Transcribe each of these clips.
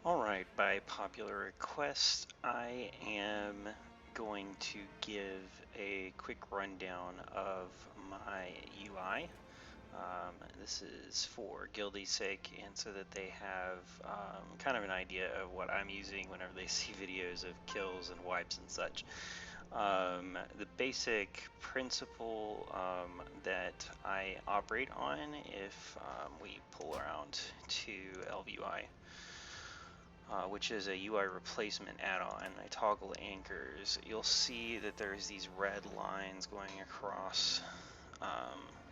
Alright, by popular request, I am going to give a quick rundown of my UI. This is for Guildy's sake and so that they have kind of an idea of what I'm using whenever they see videos of kills and wipes and such. The basic principle that I operate on, if we pull around to LVUI, which is a UI replacement add-on. I toggle anchors. You'll see that there's these red lines going across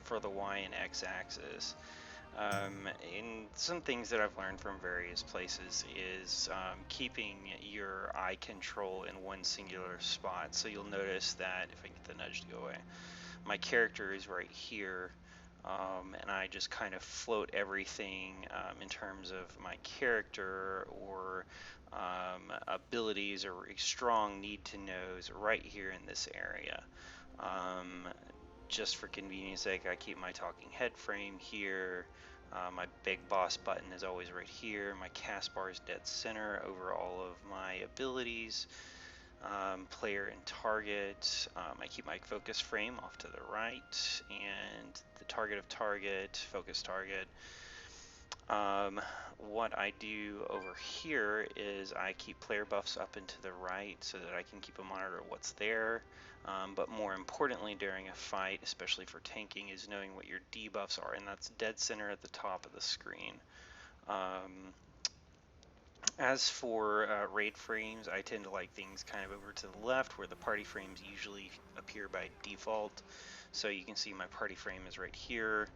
for the Y and X axis. And some things that I've learned from various places is keeping your eye control in one singular spot. So you'll notice that, if I get the nudge to go away, my character is right here, and I just kind of float everything in terms of my character or abilities or strong need to knows right here in this area. Um, just for convenience sake, I keep my talking head frame here. My big boss button is always right here. My cast bar is dead center over all of my abilities. Player and target. I keep my focus frame off to the right, and the target of target, focus target. What I do over here is I keep player buffs up and to the right so that I can keep a monitor of what's there. But more importantly during a fight, especially for tanking, is knowing what your debuffs are, and that's dead center at the top of the screen. As for raid frames, I tend to like things kind of over to the left where the party frames usually appear by default. So you can see my party frame is right here.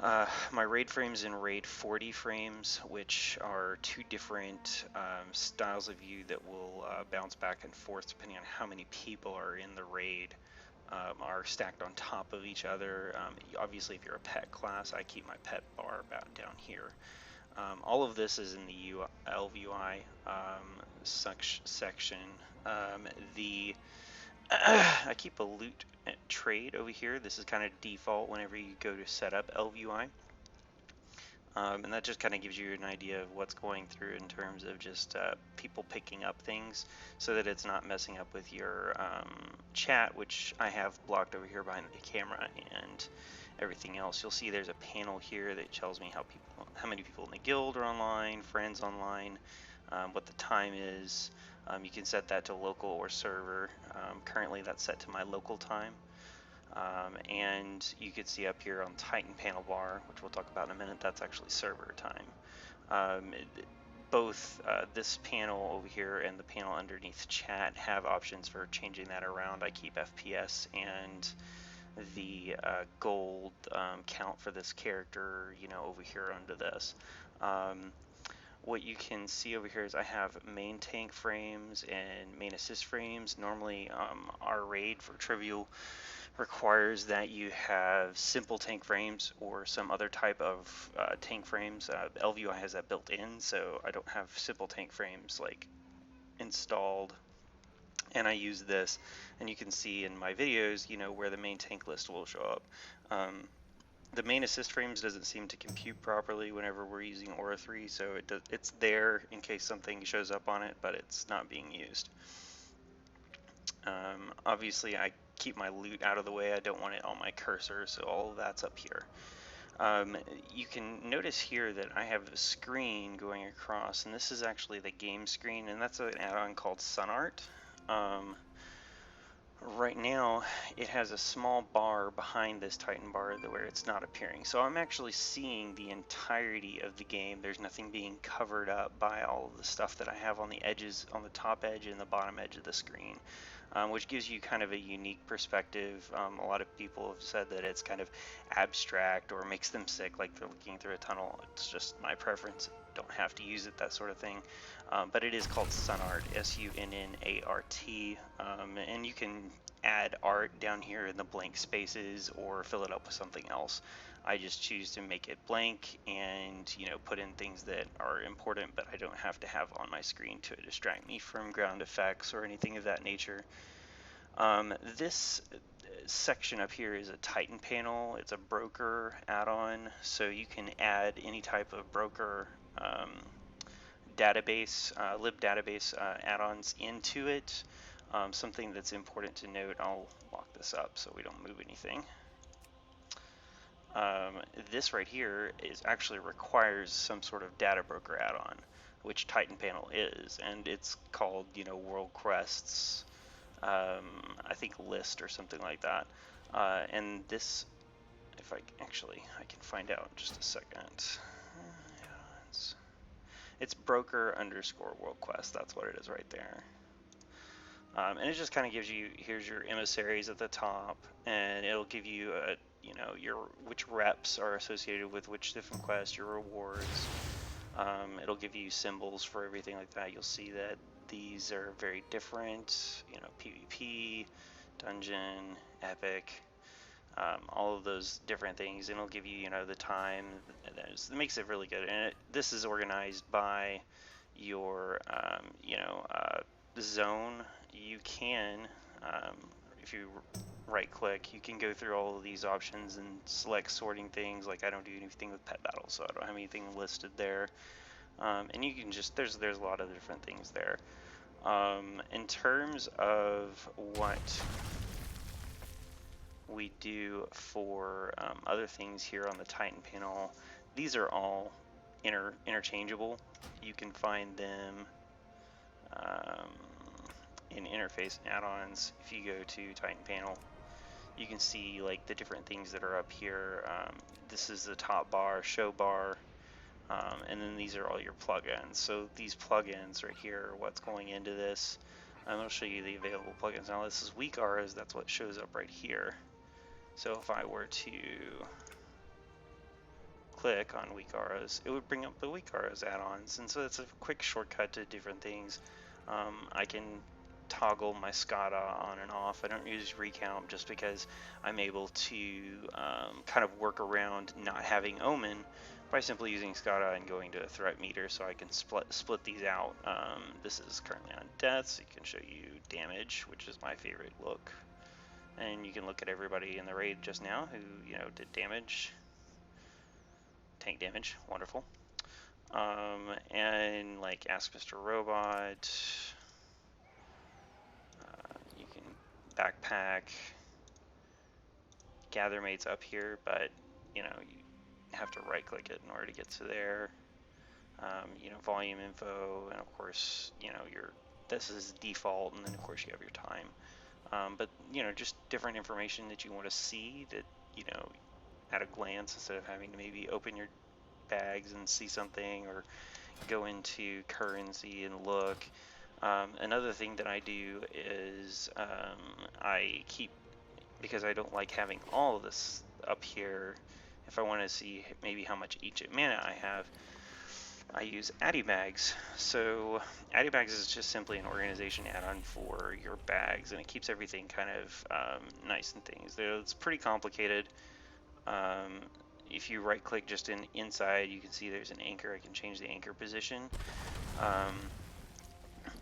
My raid frames in raid 40 frames, which are two different styles of view that will bounce back and forth depending on how many people are in the raid, are stacked on top of each other. Obviously, if you're a pet class, I keep my pet bar about down here. All of this is in the LVUI section. The I keep a loot trade over here. This is kind of default whenever you go to set up LVUI. And that just kind of gives you an idea of what's going through in terms of just people picking up things so that it's not messing up with your chat, which I have blocked over here behind the camera, and everything else. You'll see there's a panel here that tells me how many people in the guild are online, friends online, what the time is. You can set that to local or server. Currently that's set to my local time. And you can see up here on Titan panel bar, which we'll talk about in a minute, that's actually server time. Both this panel over here and the panel underneath chat have options for changing that around. I keep FPS and the gold count for this character, over here under this. What you can see over here is I have main tank frames and main assist frames. Normally, our raid for trivial requires that you have simple tank frames or some other type of tank frames. LVUI has that built in, so I don't have simple tank frames like installed, and I use this, and you can see in my videos, where the main tank list will show up. The main assist frames doesn't seem to compute properly whenever we're using Aura 3, so it's there in case something shows up on it, but it's not being used. Obviously, I keep my loot out of the way. I don't want it on my cursor, so all of that's up here. You can notice here that I have a screen going across, and this is actually the game screen, and that's an add-on called SunArt. Right now, it has a small bar behind this Titan bar where it's not appearing. So I'm actually seeing the entirety of the game. There's nothing being covered up by all of the stuff that I have on the edges, on the top edge and the bottom edge of the screen, which gives you kind of a unique perspective. A lot of people have said that it's kind of abstract or makes them sick, like they're looking through a tunnel. It's just my preference. Don't have to use it, that sort of thing. But it is called SunArt, SUNNART, and you can add art down here in the blank spaces or fill it up with something else. I just choose to make it blank and put in things that are important, but I don't have to have on my screen to distract me from ground effects or anything of that nature. This section up here is a Titan panel. It's a broker add-on, so you can add any type of broker database, libdatabase add-ons into it. Something that's important to note, I'll lock this up so we don't move anything. This right here is actually requires some sort of data broker add-on, which Titan Panel is, and it's called, World Quests, I think list or something like that. And this, if I can find out in just a second. It's broker underscore world quest. That's what it is right there. And it just kind of gives you, here's your emissaries at the top, and it'll give you which reps are associated with which different quests, your rewards. It'll give you symbols for everything like that. You'll see that these are very different, PvP, dungeon, epic, all of those different things, and it'll give you, the time. It makes it really good. And this is organized by your, zone. You can, if you right click, you can go through all of these options and select sorting things. Like I don't do anything with pet battles, so I don't have anything listed there. And you can just, there's a lot of different things there. In terms of what we do for other things here on the Titan panel, these are all interchangeable. You can find them in interface add-ons. If you go to Titan panel, you can see like the different things that are up here. This is the top bar, show bar, and then these are all your plugins. So these plugins right here are what's going into this. I'll show you the available plugins. Now this is weak auras, that's what shows up right here. So if I were to click on weak auras, it would bring up the weak auras add-ons, and so it's a quick shortcut to different things. I can toggle my SCADA on and off. I don't use recount just because I'm able to kind of work around not having omen by simply using SCADA and going to a threat meter, so I can split these out. This is currently on death, so it can show you damage, which is my favorite look. And you can look at everybody in the raid just now who, did damage. Tank damage, wonderful. And like Ask Mr. Robot, you can backpack, gather mates up here, but you have to right click it in order to get to there. Volume info, and of course, this is default, and then of course you have your time. But just different information that you want to see that, at a glance, instead of having to maybe open your bags and see something or go into currency and look. Another thing that I do is I keep, because I don't like having all of this up here, if I want to see maybe how much each mana I have, I use Addy Bags. So Addy Bags is just simply an organization add-on for your bags, and it keeps everything kind of nice and things. It's pretty complicated. If you right click just inside, you can see there's an anchor. I can change the anchor position.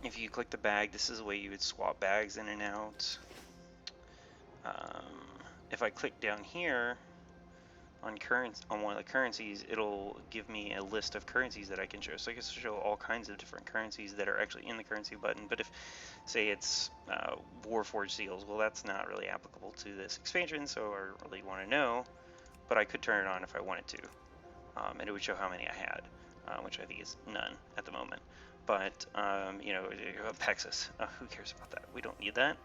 If you click the bag, this is the way you would swap bags in and out. If I click down here on one of the currencies, it'll give me a list of currencies that I can show. So I can show all kinds of different currencies that are actually in the currency button. But if, say, it's Warforged seals, well, that's not really applicable to this expansion, so I don't really want to know. But I could turn it on if I wanted to, and it would show how many I had, which I think is none at the moment. But Pexus, who cares about that? We don't need that.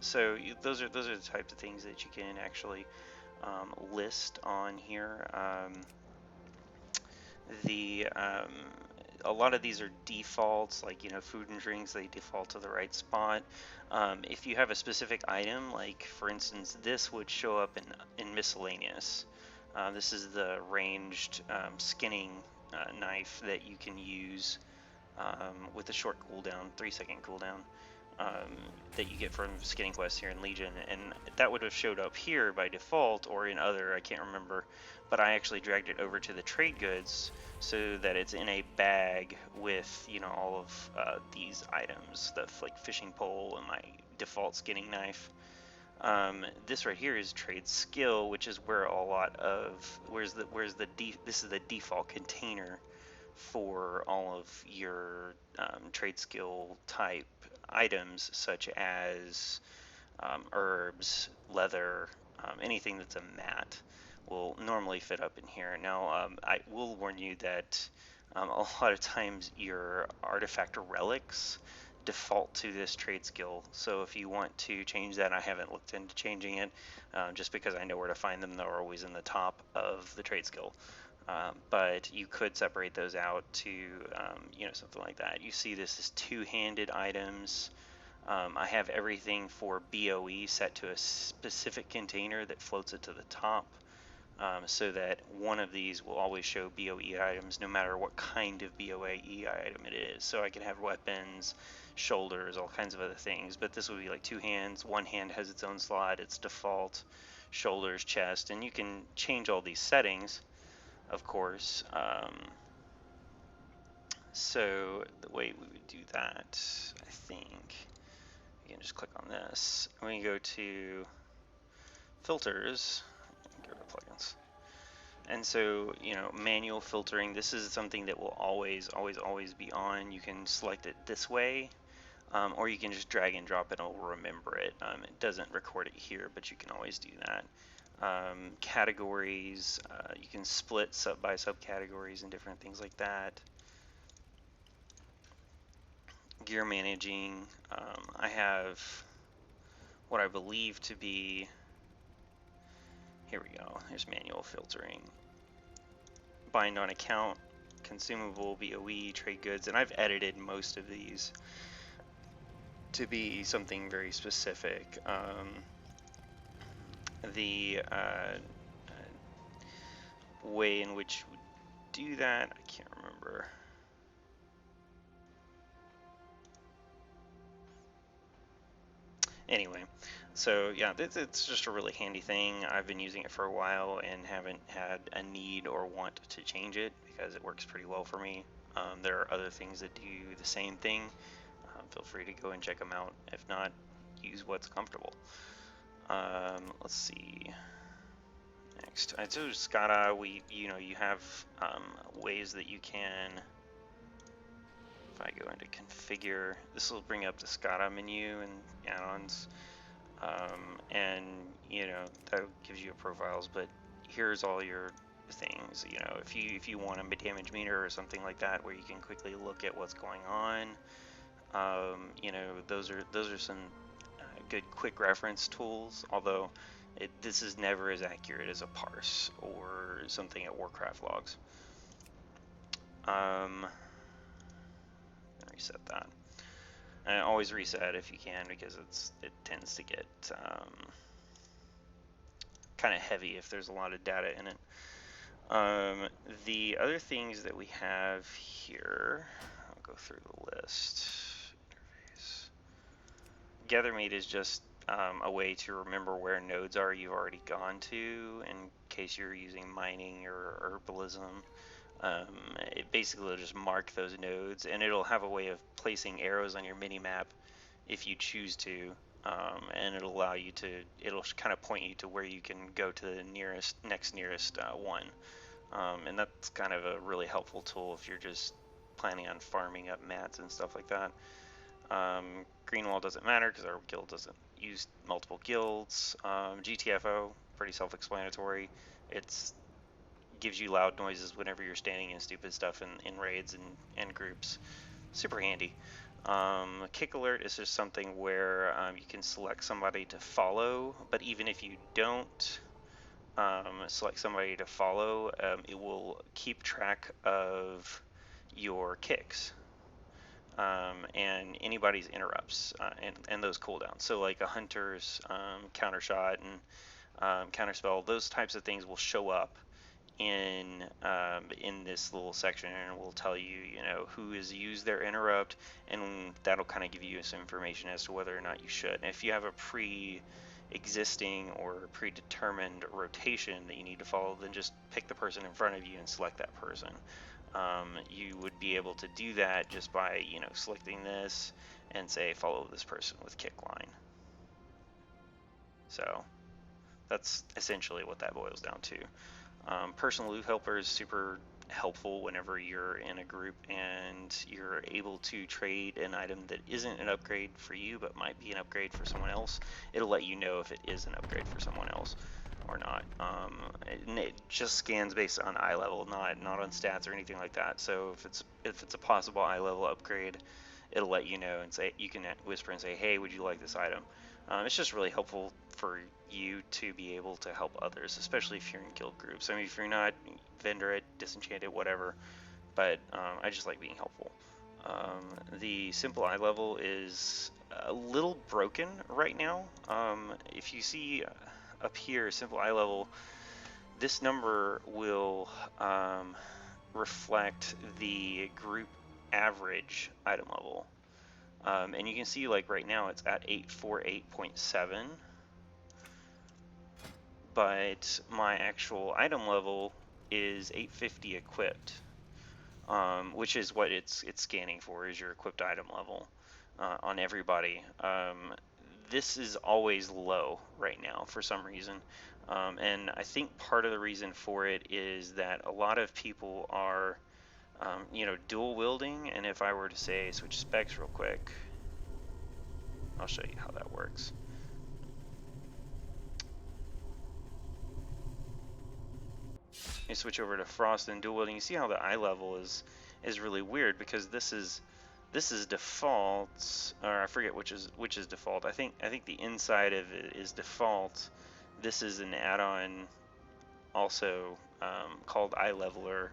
So those are the types of things that you can actually list on here. A lot of these are defaults, like food and drinks, they default to the right spot. If you have a specific item, like for instance this would show up in miscellaneous. This is the ranged skinning knife that you can use with a short cooldown, 3-second cooldown, that you get from skinning quests here in Legion, and that would have showed up here by default or in other, I can't remember, but I actually dragged it over to the trade goods so that it's in a bag with all of these items, the like fishing pole and my default skinning knife. This right here is trade skill, which is where a lot of this is the default container for all of your trade skill type items, such as herbs, leather, anything that's a mat will normally fit up in here. Now, I will warn you that a lot of times your artifact relics default to this trade skill. So if you want to change that, I haven't looked into changing it, just because I know where to find them. They're always in the top of the trade skill. But you could separate those out to, something like that. You see this as two-handed items. I have everything for BOE set to a specific container that floats it to the top, so that one of these will always show BOE items no matter what kind of BOE item it is. So I can have weapons, shoulders, all kinds of other things, but this would be like two hands. One hand has its own slot, its default, shoulders, chest, and you can change all these settings, of course. So the way we would do that, I think, you can just click on this. When you go to filters, go to plugins. And so, manual filtering, this is something that will always be on. You can select it this way, or you can just drag and drop it and it'll remember it. It doesn't record it here, but you can always do that. Categories, you can split by subcategories and different things like that. Gear managing, I have what I believe to be, here we go, here's manual filtering. Bind on account, consumable, BOE, trade goods, and I've edited most of these to be something very specific. The way in which we do that, I can't remember. Anyway, so yeah, it's just a really handy thing. I've been using it for a while and haven't had a need or want to change it because it works pretty well for me. There are other things that do the same thing. Feel free to go and check them out. If not, use what's comfortable. Let's see. Next, so SCADA, you have ways that you can. If I go into configure, this will bring up the SCADA menu and add-ons, and that gives you profiles. But here's all your things. If you want a damage meter or something like that, where you can quickly look at what's going on. Those are some good quick reference tools. Although this is never as accurate as a parse or something at Warcraft logs. Reset that, and always reset if you can, because it tends to get kind of heavy if there's a lot of data in it. The other things that we have here, I'll go through the list. Interface. Gather meat is just a way to remember where nodes are you've already gone to in case you're using mining or herbalism. It basically will just mark those nodes, and it'll have a way of placing arrows on your mini map if you choose to, and it'll allow you to, it'll kind of point you to where you can go to the next nearest one, and that's kind of a really helpful tool if you're just planning on farming up mats and stuff like that. Green wall doesn't matter because our guild doesn't use multiple guilds. GTFO, pretty self-explanatory. It's gives you loud noises whenever you're standing in stupid stuff in raids and groups. Super handy. Kick alert is just something where you can select somebody to follow, but even if you don't select somebody to follow, it will keep track of your kicks and anybody's interrupts and those cooldowns. So like a hunter's counter shot and counter spell, those types of things will show up in this little section, and will tell you who has used their interrupt, and that'll kind of give you some information as to whether or not you should. And if you have a pre-existing or predetermined rotation that you need to follow, then just pick the person in front of you and select that person. You would be able to do that just by selecting this and say follow this person with kick line. So that's essentially what that boils down to. Personal loot helper is super helpful whenever you're in a group and you're able to trade an item that isn't an upgrade for you but might be an upgrade for someone else. It'll let you know if it is an upgrade for someone else or not. And it just scans based on eye level, not on stats or anything like that. So if it's a possible eye level upgrade, it'll let you know and say, you can whisper and say, hey, would you like this item? It's just really helpful for you to be able to help others, especially if you're in guild groups. I mean, if you're not, vendor it, disenchant it, whatever. But I just like being helpful. The simple eye level is a little broken right now. If you see up here, simple eye level, this number will reflect the group average item level. And you can see, like, right now it's at 848.7, but my actual item level is 850 equipped, which is what it's scanning for, is your equipped item level on everybody. This is always low right now for some reason, and I think part of the reason for it is that a lot of people are dual wielding. And if I were to say switch specs real quick, I'll show you how that works. You switch over to Frost and dual wielding. You see how the eye level is really weird, because this is default, or I forget which is default. I think the inside of it is default. This is an add-on also called Eye Leveler,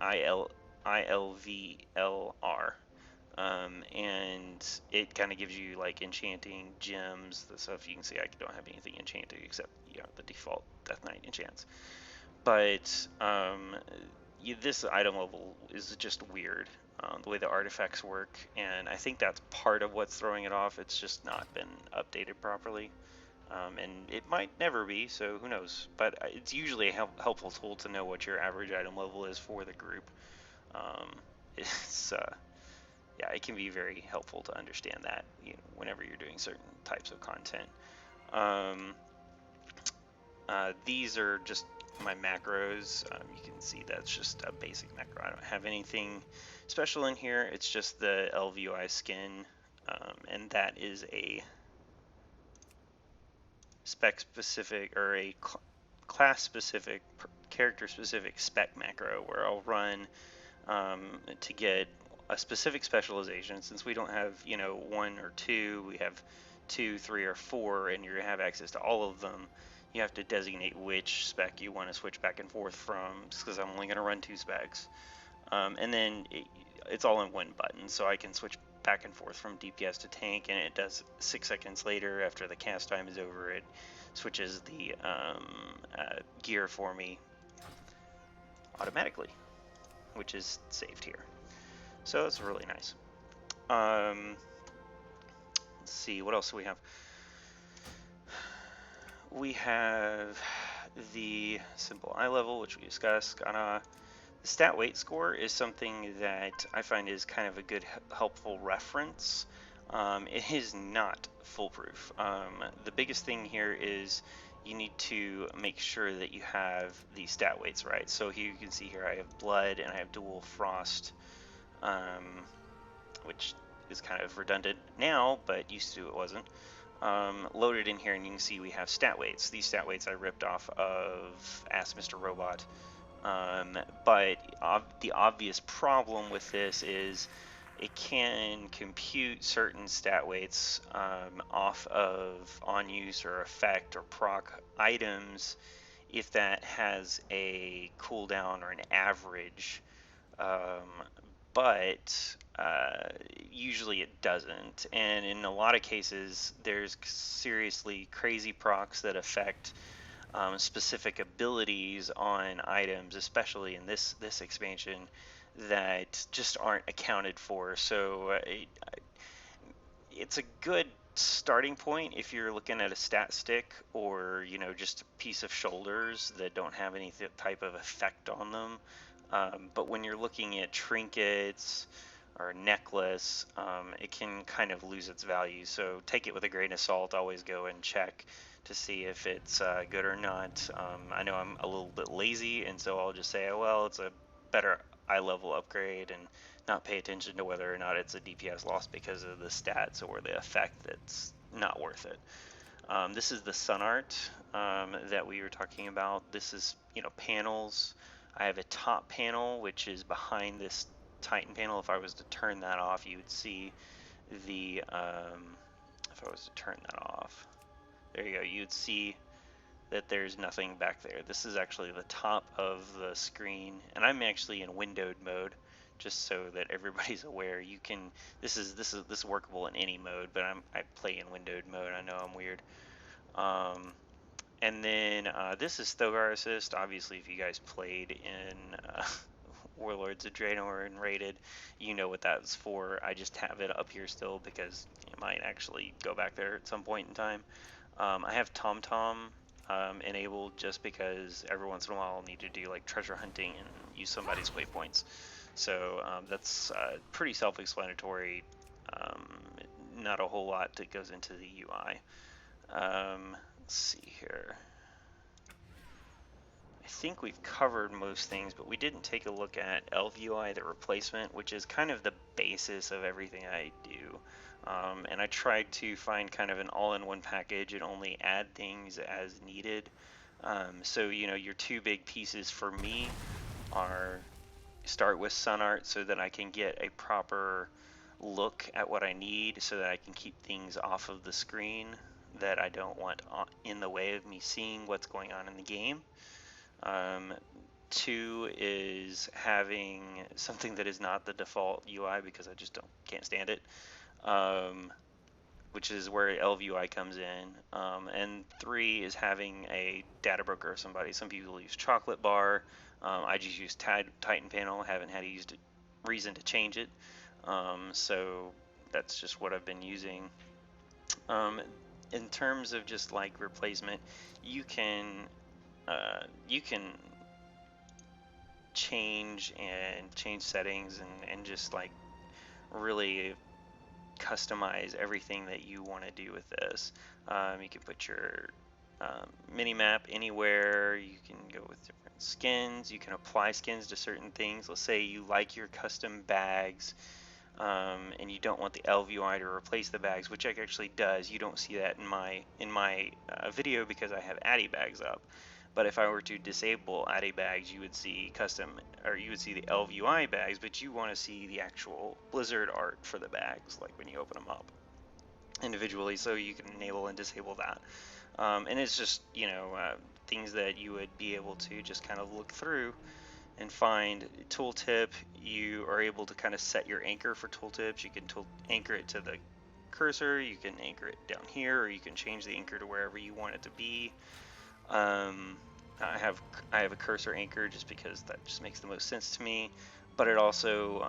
ILVLR. And it kind of gives you like enchanting gems, the stuff. You can see I don't have anything enchanted except the default Death Knight enchants. But this item level is just weird, the way the artifacts work, and I think that's part of what's throwing it off. It's just not been updated properly, and it might never be, so who knows. But it's usually a helpful tool to know what your average item level is for the group. It's yeah, it can be very helpful to understand that whenever you're doing certain types of content. These are just my macros. You can see that's just a basic macro. I don't have anything special in here. It's just the LVUI skin, and that is a spec specific, or a class specific, character specific spec macro, where I'll run to get a specific specialization. Since we don't have one or two, we have 2, 3, or 4, and you're gonna have access to all of them. You have to designate which spec you want to switch back and forth from, just because I'm only going to run 2 specs. And then it's all in one button, so I can switch back and forth from DPS to tank, and it does 6 seconds later after the cast time is over. It switches the gear for me automatically, which is saved here. So it's really nice. Let's see, what else do we have? We have the simple eye level, which we discussed. The stat weight score is something that I find is kind of a good, helpful reference. It is not foolproof. The biggest thing here is you need to make sure that you have the stat weights right. So here you can see here I have blood and I have dual frost, which is kind of redundant now, but used to it wasn't. Loaded in here, and you can see we have stat weights. These stat weights I ripped off of Ask Mr. Robot. But the obvious problem with this is it can compute certain stat weights off of on-use or effect or proc items if that has a cooldown or an average. But usually it doesn't, and in a lot of cases there's seriously crazy procs that affect specific abilities on items, especially in this expansion, that just aren't accounted for. So it's a good starting point if you're looking at a stat stick, or just a piece of shoulders that don't have any type of effect on them. But when you're looking at trinkets or a necklace, it can kind of lose its value. So take it with a grain of salt. Always go and check to see if it's good or not. I know I'm a little bit lazy, and so I'll just say, oh, well, it's a better eye level upgrade, and not pay attention to whether or not it's a DPS loss because of the stats or the effect. That's not worth it. This is the sun art that we were talking about. This is, panels. I have a top panel, which is behind this Titan panel. If I was to turn that off, you would see the, if I was to turn that off, there you go, you'd see that there's nothing back there. This is actually the top of the screen, and I'm actually in windowed mode, just so that everybody's aware. You can, this is workable in any mode, but I play in windowed mode. I know I'm weird. And then this is Thogar Assist. Obviously, if you guys played in Warlords of Draenor and Rated, you know what that's for. I just have it up here still because it might actually go back there at some point in time. I have TomTom enabled just because every once in a while I'll need to do like treasure hunting and use somebody's waypoints. So that's pretty self-explanatory. Not a whole lot that goes into the UI. Let's see here. I think we've covered most things, but we didn't take a look at ElvUI, the replacement, which is kind of the basis of everything I do. And I tried to find kind of an all-in-one package and only add things as needed. So, your two big pieces for me are start with SunArt so that I can get a proper look at what I need so that I can keep things off of the screen that I don't want in the way of me seeing what's going on in the game. Two is having something that is not the default UI because I just can't stand it, which is where ElvUI comes in. And three is having a data broker or somebody. Some people use Chocolate Bar. I just use Titan Panel. Haven't had a reason to change it. So that's just what I've been using. In terms of just like replacement, you can change settings and just like really customize everything that you want to do with this. You can put your mini map anywhere. You can go with different skins. You can apply skins to certain things. Let's say you like your custom bags, and you don't want the ElvUI to replace the bags, which it actually does. You don't see that in my video because I have Addy bags up. But if I were to disable Addy bags, you would see you would see the ElvUI bags, but you want to see the actual Blizzard art for the bags, like when you open them up individually, so you can enable and disable that. And it's just, things that you would be able to just kind of look through and find. Tooltip, you are able to kind of set your anchor for tooltips. You can anchor it to the cursor, you can anchor it down here, or you can change the anchor to wherever you want it to be. I have a cursor anchor just because that just makes the most sense to me, but it also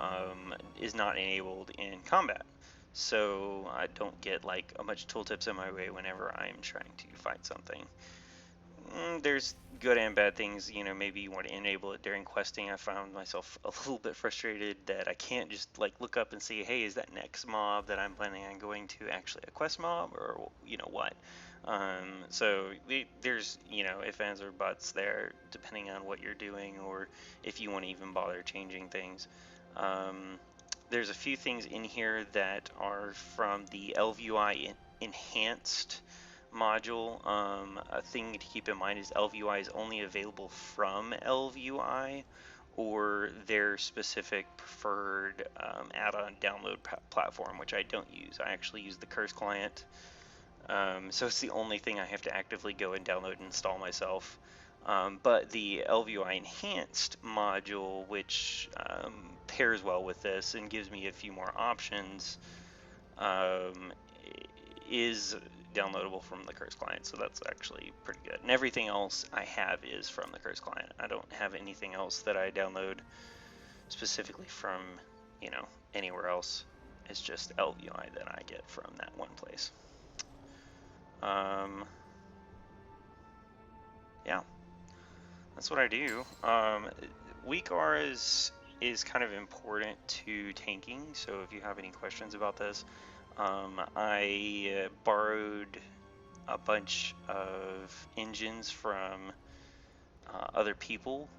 is not enabled in combat, so I don't get like a bunch of tooltips in my way whenever I'm trying to find something. There's good and bad things. Maybe you want to enable it during questing. I found myself a little bit frustrated that I can't just like look up and see, hey, is that next mob that I'm planning on going to actually a quest mob, or what? So there's ifs, ands, or buts there depending on what you're doing, or if you want to even bother changing things. There's a few things in here that are from the ElvUI enhanced module. A thing to keep in mind is ElvUI is only available from ElvUI or their specific preferred add-on download platform, which I don't use. I actually use the Curse client. So it's the only thing I have to actively go and download and install myself. But the ElvUI enhanced module, which pairs well with this and gives me a few more options, is downloadable from the Curse client, so that's actually pretty good. And everything else I have is from the Curse client. I don't have anything else that I download specifically from, anywhere else. It's just ElvUI that I get from that one place. Yeah, that's what I do. Weak auras is kind of important to tanking, so if you have any questions about this, I borrowed a bunch of engines from other people,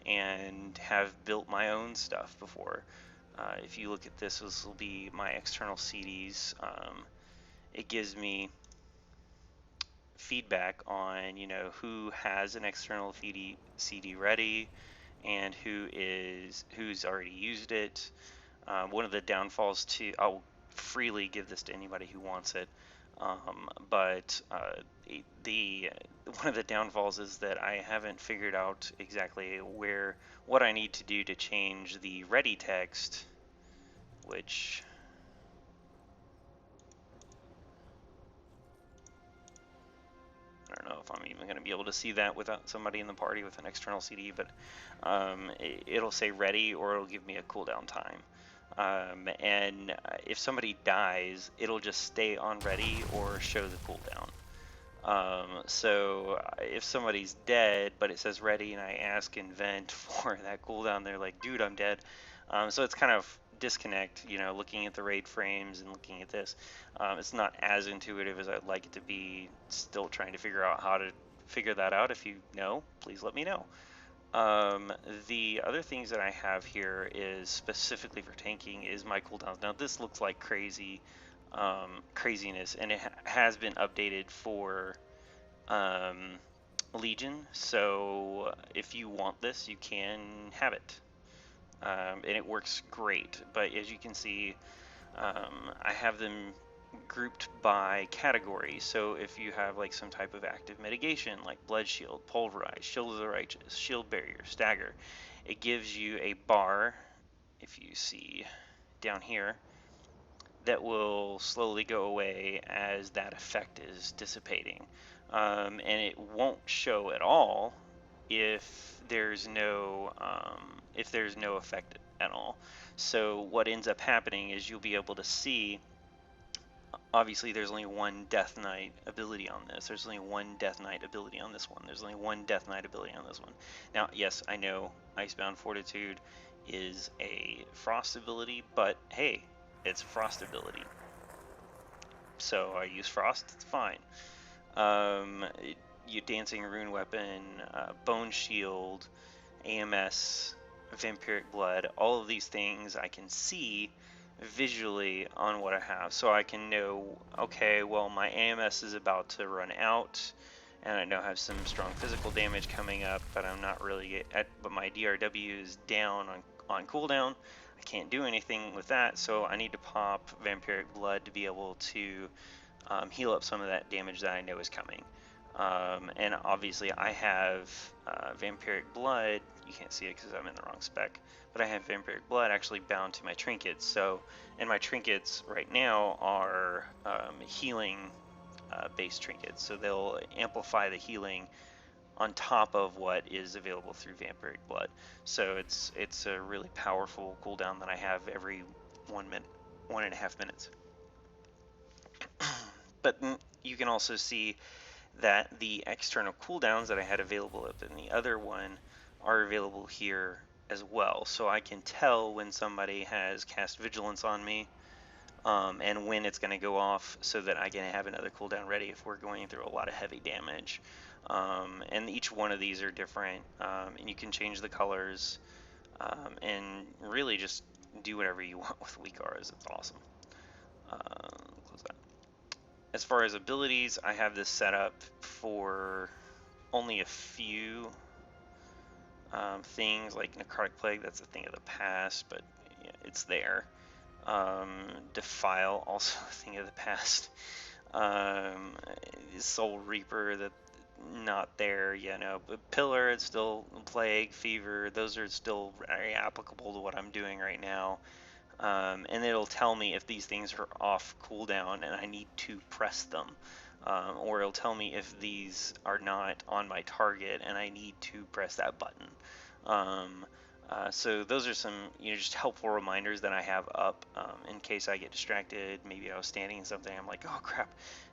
and have built my own stuff before. If you look at this, this will be my external CDs. It gives me feedback on, who has an external CD ready and who's already used it. One of the downfalls to, I'll freely give this to anybody who wants it, but the one of the downfalls is that I haven't figured out exactly what I need to do to change the ready text, which I don't know if I'm even going to be able to see that without somebody in the party with an external CD, but it'll say ready, or it'll give me a cooldown time. And if somebody dies, it'll just stay on ready or show the cooldown. So if somebody's dead, but it says ready, and I ask in vent for that cooldown, they're like, dude, I'm dead. So it's kind of disconnect, looking at the raid frames and looking at this. It's not as intuitive as I'd like it to be. Still trying to figure out how to figure that out. If you know, please let me know. The other things that I have here is specifically for tanking is my cooldowns. Now this looks like craziness, and it has been updated for Legion. So if you want this, you can have it, and it works great. But as you can see, I have them grouped by category. So if you have like some type of active mitigation like blood shield, pulverize, shield of the righteous, shield barrier, stagger, it gives you a bar, if you see down here, that will slowly go away as that effect is dissipating. And it won't show at all if there's no effect at all. So what ends up happening is you'll be able to see, obviously there's only one Death Knight ability on this. There's only one Death Knight ability on this one. There's only one Death Knight ability on this one. Now, yes, I know Icebound Fortitude is a Frost ability, but hey, it's a Frost ability. So I use Frost, it's fine. You Dancing Rune Weapon, Bone Shield, AMS, Vampiric Blood, all of these things I can see visually on what I have. So I can know, okay, well, my AMS is about to run out, and I know I have some strong physical damage coming up, but I'm not really but my DRW is down on cooldown. I can't do anything with that, so I need to pop Vampiric Blood to be able to heal up some of that damage that I know is coming. And obviously I have Vampiric Blood, you can't see it because I'm in the wrong spec, but I have Vampiric Blood actually bound to my trinkets. So, and my trinkets right now are healing based trinkets, so they'll amplify the healing on top of what is available through Vampiric Blood. So it's a really powerful cooldown that I have every 1 minute, 1.5 minutes. But you can also see that the external cooldowns that I had available up in the other one are available here as well. So I can tell when somebody has cast Vigilance on me, and when it's going to go off, so that I can have another cooldown ready if we're going through a lot of heavy damage. And each one of these are different, and you can change the colors, and really just do whatever you want with weak auras. It's awesome. Close that. As far as abilities, I have this set up for only a few things, like Necrotic Plague. That's a thing of the past, but yeah, it's there. Defile, also a thing of the past. Soul Reaper, that not there, but Pillar, it's still Plague, Fever, those are still very applicable to what I'm doing right now. And it'll tell me if these things are off cooldown and I need to press them, or it'll tell me if these are not on my target and I need to press that button. So those are some just helpful reminders that I have up, in case I get distracted. Maybe I was standing in something, I'm like, oh crap,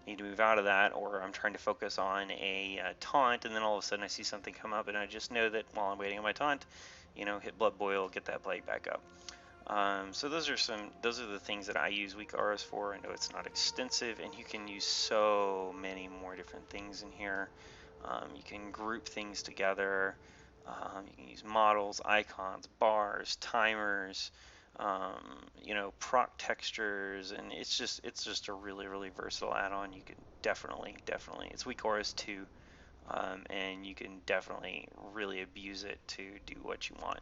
I need to move out of that, or I'm trying to focus on a taunt, and then all of a sudden I see something come up, and I just know that while I'm waiting on my taunt, hit Blood Boil, get that plague back up. So those are the things that I use weak auras for. I know it's not extensive, and you can use so many more different things in here. You can group things together. You can use models, icons, bars, timers, proc textures, and it's just a really versatile add-on. You can definitely it's weak auras too, and you can definitely really abuse it to do what you want.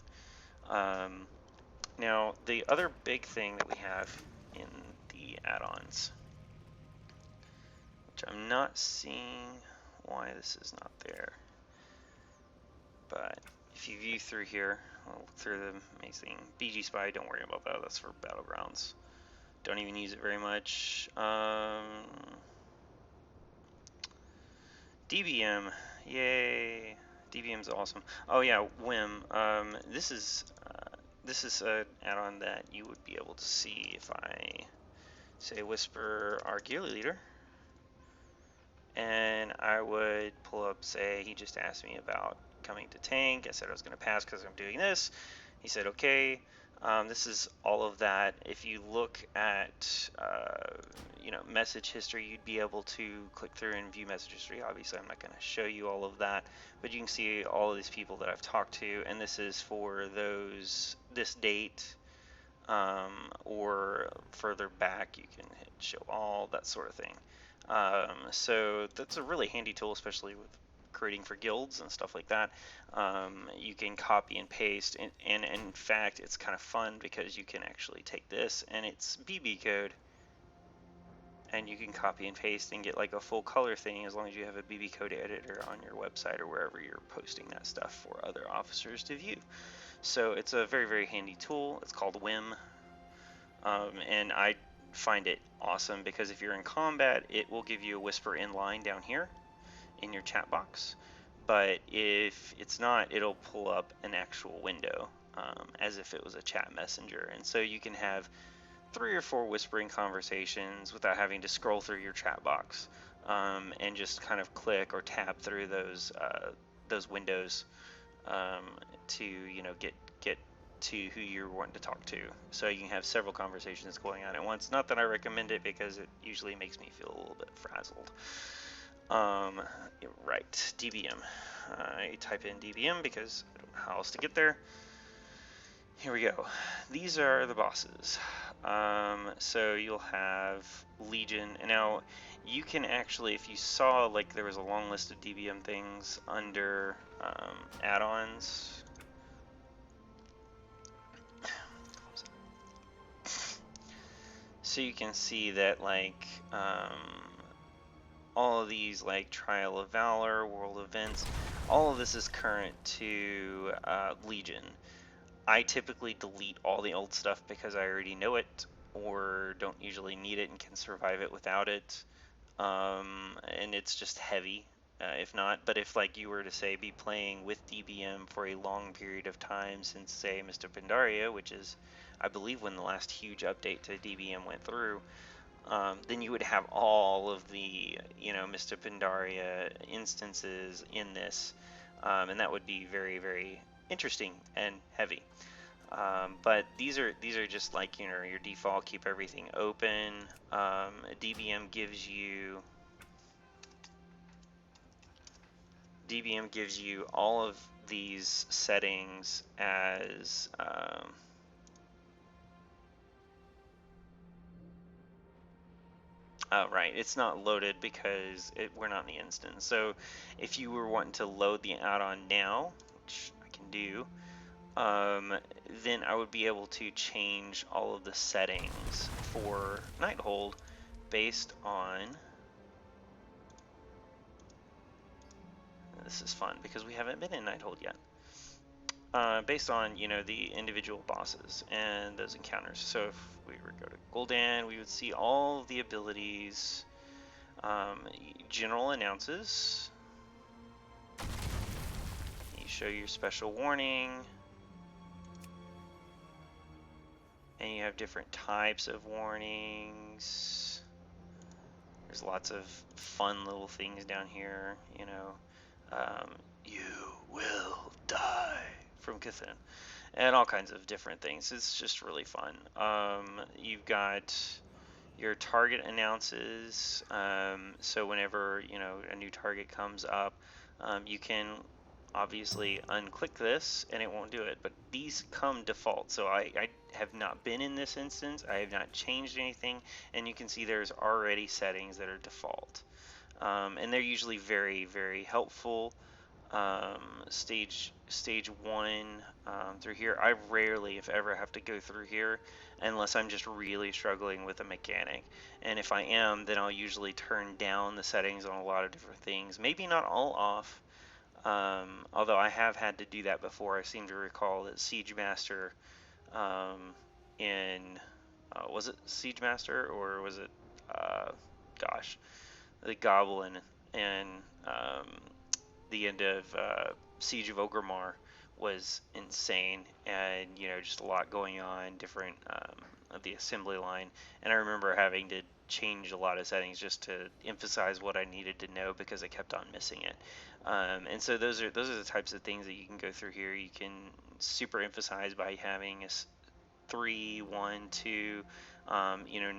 Now, the other big thing that we have in the add-ons, which I'm not seeing why this is not there, but if you view through here, through the amazing BG Spy, don't worry about that, that's for Battlegrounds. Don't even use it very much. DBM, yay, DBM's awesome. Oh yeah, Whim, this is an add-on that you would be able to see if I say whisper our gear leader, and I would pull up, say he just asked me about coming to tank. I said I was going to pass because I'm doing this. He said okay. This is all of that. If you look at message history, you'd be able to click through and view message history. Obviously I'm not going to show you all of that, but you can see all of these people that I've talked to, and this is for this date, or further back you can hit show all, that sort of thing. So that's a really handy tool, especially with creating for guilds and stuff like that. You can copy and paste, and in fact it's kind of fun because you can actually take this and it's BB code, and you can copy and paste and get like a full color thing as long as you have a BB code editor on your website or wherever you're posting that stuff for other officers to view. So it's a very handy tool. It's called Whim, and I find it awesome because if you're in combat, it will give you a whisper in line down here in your chat box, but if it's not, it'll pull up an actual window, as if it was a chat messenger, and so you can have 3 or 4 whispering conversations without having to scroll through your chat box, and just kind of click or tap through those windows, to get to who you're wanting to talk to. So you can have several conversations going on at once. Not that I recommend it because it usually makes me feel a little bit frazzled. Right, DBM. I type in DBM because I don't know how else to get there. Here we go. These are the bosses. So you'll have Legion, and now you can actually, if you saw like there was a long list of DBM things under add-ons. So you can see that like all of these, like Trial of Valor, World Events, all of this is current to Legion. I typically delete all the old stuff because I already know it or don't usually need it and can survive it without it, and it's just heavy if not. But if like you were to say be playing with DBM for a long period of time since say Mr. Pandaria, which is I believe when the last huge update to DBM went through, then you would have all of the Mr. Pandaria instances in this, and that would be very interesting and heavy. But these are just like your default, keep everything open. DBM gives you all of these settings as right, it's not loaded because we're not in the instance. So if you were wanting to load the add-on now, which I can do, then I would be able to change all of the settings for Nighthold based on, this is fun because we haven't been in Nighthold yet, based on the individual bosses and those encounters. So if we were to go to Gul'dan, we would see all of the abilities. General announces, you show your special warning, and you have different types of warnings. There's lots of fun little things down here, you will die from Cthulhu, and all kinds of different things. It's just really fun. You've got your target announces, so whenever a new target comes up, you can obviously unclick this and it won't do it, but these come default. So I have not been in this instance, I have not changed anything, and you can see there's already settings that are default, and they're usually very, very helpful. Stage 1 through here, I rarely, if ever, have to go through here unless I'm just really struggling with a mechanic. And if I am, then I'll usually turn down the settings on a lot of different things. Maybe not all off, although I have had to do that before. I seem to recall that Siege Master in was it Siege Master, or was it gosh, the Goblin and the end of Siege of Orgrimmar was insane, and just a lot going on, different of the assembly line, and I remember having to change a lot of settings just to emphasize what I needed to know because I kept on missing it. And so those are the types of things that you can go through here. You can super emphasize by having a 3, 1, 2,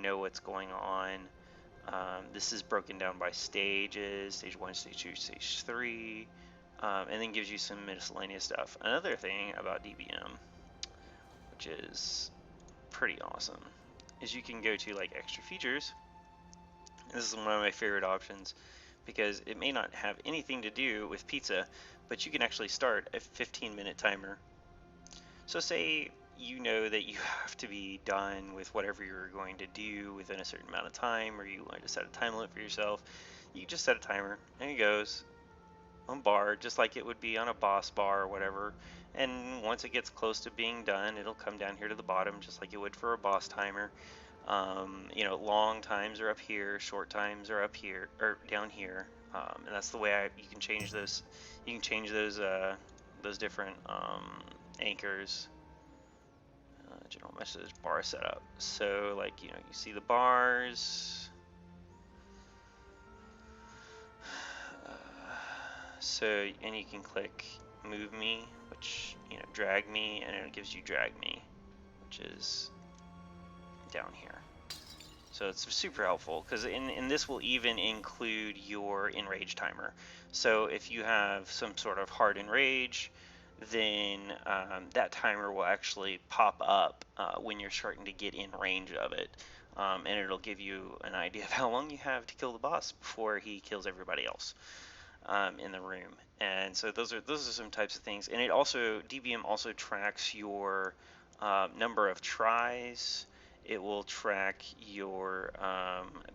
know what's going on. This is broken down by stages, stage 1, stage 2, stage 3, and then gives you some miscellaneous stuff. Another thing about DBM, which is pretty awesome, is you can go to like extra features. This is one of my favorite options because it may not have anything to do with pizza, but you can actually start a 15-minute timer. So say you know that you have to be done with whatever you're going to do within a certain amount of time, or you want to set a time limit for yourself, you just set a timer, and it goes on bar just like it would be on a boss bar or whatever. And once it gets close to being done, it'll come down here to the bottom just like it would for a boss timer. Long times are up here, short times are up here or down here, and that's the way you can change those. You can change those different anchors. General message bar setup. So like you see the bars. And you can click move me, which drag me, and it gives you drag me, which is down here. So it's super helpful because in this will even include your enrage timer. So if you have some sort of hard enrage, then that timer will actually pop up when you're starting to get in range of it, and it'll give you an idea of how long you have to kill the boss before he kills everybody else in the room. And so those are some types of things. And DBM also tracks your number of tries. It will track your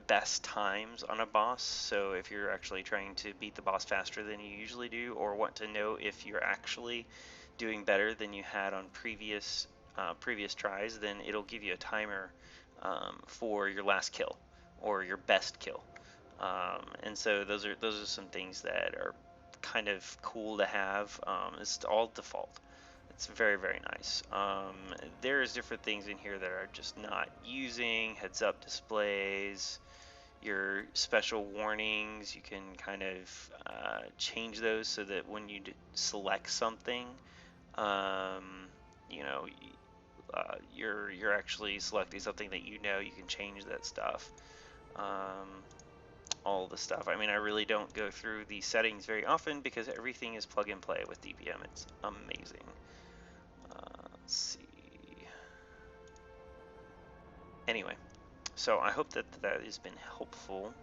best times on a boss. So if you're actually trying to beat the boss faster than you usually do, or want to know if you're actually doing better than you had on previous tries, then it'll give you a timer for your last kill or your best kill. And so those are some things that are kind of cool to have. It's all default. It's very, very nice. There's different things in here that are just not using. Heads up displays, your special warnings, you can kind of change those so that when you select something, you're actually selecting something that you can change that stuff. All the stuff. I mean, I really don't go through the settings very often because everything is plug and play with DBM. It's amazing. Let's see. Anyway, so I hope that has been helpful.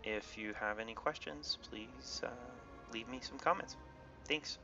If you have any questions, please leave me some comments. Thanks.